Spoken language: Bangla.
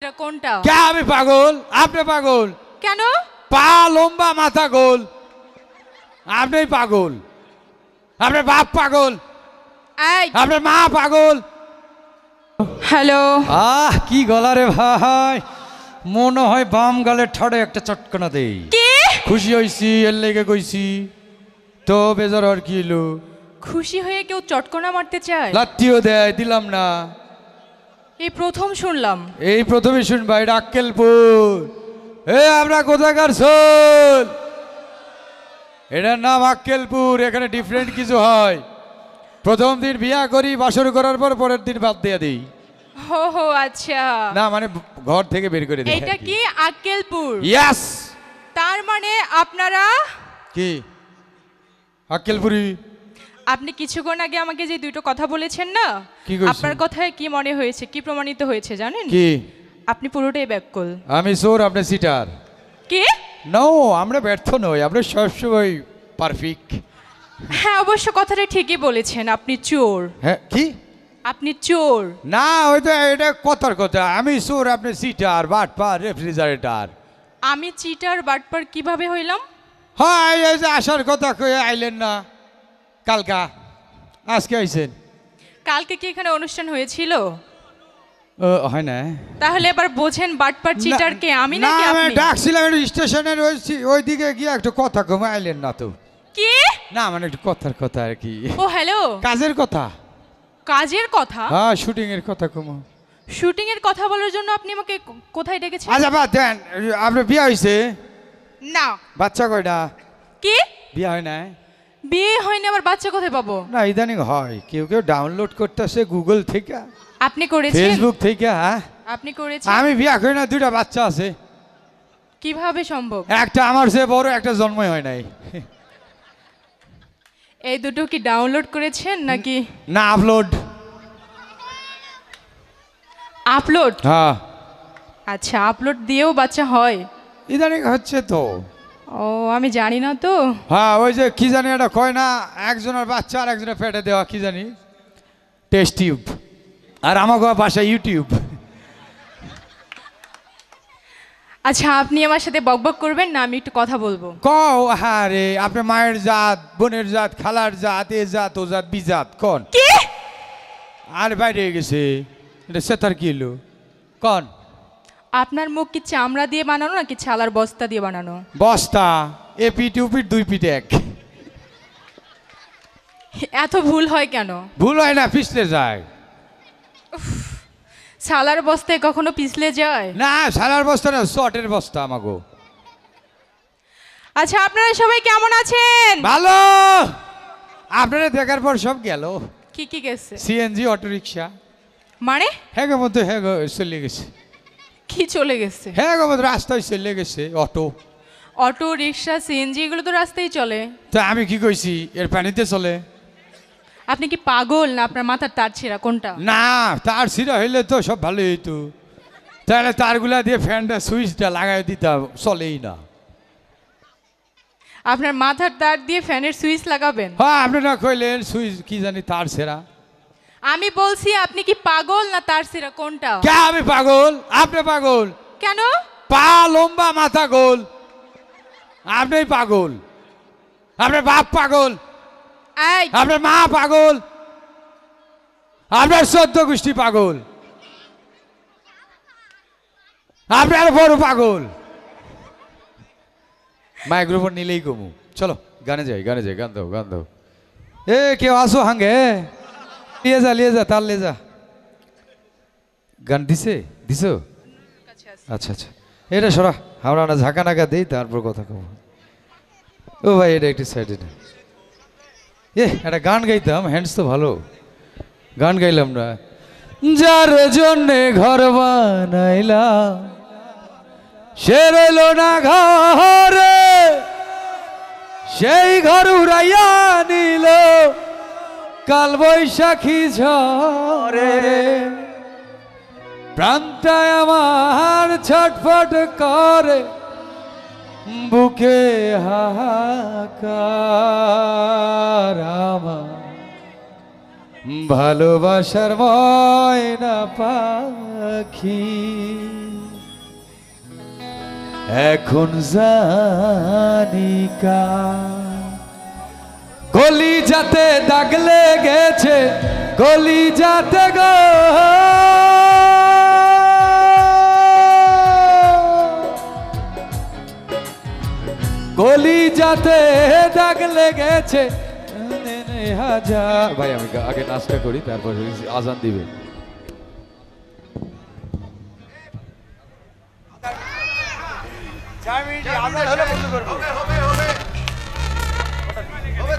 এটা কোনটা? কে আমি পাগল? আপনি পাগল? কেন? পা লম্বা মাথা গোল। আপনি পাগল। আপনার বাপ পাগল। এই আপনার মা পাগল। হ্যালো, কি গলা রে ভাই, মনে হয় বাম গালের ঠাড়ে একটা চটকনা দেই। কি খুশি হইছি এর লেগে কইছি তো, বেজার আর কি হলো? খুশি হয়ে কেউ চটকনা মারতে চায়? লাত্তিও দেয়, দিলাম না। এই প্রথম শুনলাম। এই প্রথমে শুনবা, এটা আক্কেলপুর। আমরা কোথাকার সোল, এটার নাম আক্কেলপুর। এখানে ডিফারেন্ট কিছু হয়। প্রথম দিন বিয়া করি, বাসর করার পর পরের দিন বাদ দিয়ে দিই। হো হো, আচ্ছা। না মানে ঘর থেকে বের করে দিই। এটা কি আক্কেলপুর? ইয়েস। তার মানে আপনারা কি আক্কেলপুরি? আপনি কিছুক্ষণ আগে আমাকে যে দুটো কথা বলেছেন না, কি কইছেন? আপনার কথায় কি মনে হয়েছে, কি প্রমাণিত হয়েছে জানেন? কি? আপনি পুরোটাই ব্যাককল। আমি চোর, আপনি সিটার। কি? নো, আমরা ব্যর্থ নই, আমরা সবসময় পারফেক্ট। হ্যাঁ, অবশ্য কথাটা ঠিকই বলেছেন, আপনি চোর। হ্যাঁ, কি? আপনি চোর। না, ওই তো এটা কথার কথা। আমি চোর, আপনি সিটার, বাটপার, রেফ্রিজারেটর। আমি চিটার বাটপার কিভাবে হইলাম? হ্যাঁ, এই যে আসার কথা কয়ে আইলেন না কালকা, আজকে আইছেন। কালকে কি এখানে অনুষ্ঠান হয়েছিল? হয় না? তাহলে এবার বোঝেন বাটপার চিটার কে, আমি না, নাকি আমি আপনি? ডাকছিলাম একটু স্টেশনের ওই দিকে গিয়ে একটু কথা কমে আইলেন না তো। কি? না মানে একটু কথার কথা আর কি। ও হ্যালো, কাজের কথা। কাজের কথা? হ্যাঁ, শুটিং এর কথা কমো। শুটিং এর কথা বলার জন্য আপনি আমাকে কোথায় ডেকেছেন? আচ্ছা বাদ দেন, আপনার বিয়ে হয়েছে? না। বাচ্চা কয়টা? কি? বিয়ে হয় না? বিয়ে হয়নি, আবার বাচ্চা কোথায় পাবো? না, ইদানিং হয়, কেউ কেউ ডাউনলোড করতেছে গুগল থেকে, আপনি করেছেন? ফেসবুক থেকে। হ্যাঁ, আপনি করেছেন? আমি বিয়ে করি না, দুইটা বাচ্চা আছে। কিভাবে সম্ভব? একটা আমার চেয়ে বড়, একটা জন্মই হয় নাই। এই দুটো কি ডাউনলোড করেছেন নাকি না, আপলোড। আপলোড? হ্যাঁ, আচ্ছা, আপলোড দিয়েও বাচ্চা হয়? ইদানিং হচ্ছে তো। ও, আমি জানি না তো। হ্যাঁ, ওই যে কি জানি এটা কয় না, একজনের বাচ্চা আর একজনের পেটে দেওয়া, কি জানি, টেস্ট টিউব। আর আমাকে বাসায় ইউটিউব। আচ্ছা, আপনি আমার সাথে বকবক করবেন না, আমি একটু কথা বলবো। কও। হ্যাঁ রে, আপনার মায়ের জাত, বোনের জাত, খালার জাত, এ জাত, ও জাত, বি জাত, কন। কি? আর বাইরে গেছে, এটা সেতার কি এলো, কন। আপনার মুখ কি চামড়া দিয়ে বানানো নাকি ছালার বস্তা দিয়ে বানানো? বস্তা, এ পিঠ উ পিঠ, দুই পিঠ এক। এত ভুল হয় কেন? ভুল হয় না, পিছলে যায়। ছালার বস্তায় কখনো পিছলে যায়? না, সারার বস্তা না, শর্টের বস্তা আমাগো। আচ্ছা, আপনারা সবাই কেমন আছেন? ভালো। আপনারা দেখার পর সব গেল। কি কি গেছে? CNG, auto rickshaw. মানে হ্যাঁ গো মতো, হ্যাঁ গো চলে গেছে। কি চলে গেছে? হ্যাঁ গো মতো রাস্তায় চলে গেছে অটো। অটো, রিক্সা, সিএনজি এগুলো তো রাস্তায় চলে। তা আমি কি কইছি, এর পানিতে চলে। আপনি কি পাগল না আপনার মাথার তার ছেঁড়া, কোনটা? না, তার ছিঁড়া হইলে তো সব ভালো হইতো, তাহলে তারগুলা দিয়ে ফ্যানটা সুইচটা লাগাই দিতাম, চলেই না। আপনার মাথার তার দিয়ে ফ্যানের সুইচ লাগাবেন? হ্যাঁ, আপনি না কইলেন সুইচ কি জানি তার ছেঁড়া। আমি বলছি আপনি কি পাগল না তার ছেঁড়া, কোনটা? কে আমি পাগল? আপনি পাগল? কেন? পা লম্বা মাথা গোল। আপনি পাগল। আপনার বাপ পাগল। এই আপনার মা পাগল। আপনার 14 গোষ্ঠী পাগল। আপনার বড় পাগল। মাইক্রোফোন নিলেই কমু। চলো গানে যাই, গানে যাই, গান দাও, গান দাও। কেউ আসো হাঙ্গে, লিয়ে যা তার লিয়ে যা। গান দিছো? আচ্ছা আচ্ছা, এটা সরা, আমরা না ঝাঁকা নাকা দিই, তারপর কথা কব। ও ভাই, এটা একটু সাইডে না। একটা গান গাইতাম, হ্যান্ডস তো ভালো, গান গাইলাম না। যার জন্যে ঘর বানাইলাম, সে রইল না ঘরে, সেই ঘর উড়াইয়া নিল কাল বৈশাখী ঝড়ে। প্রাণটায় আমার ছটফট করে, বুকে হাহাকার আমার ভালোবাসার ময়না পাখি। এখন জানি কলি যাতে দাগ লেগেছে কলি যাতে গো কলি যাতে দাগ লেগেছে হাজার। ভাই আমি আগে নাচটা করি তারপর আজান দিবে। হবে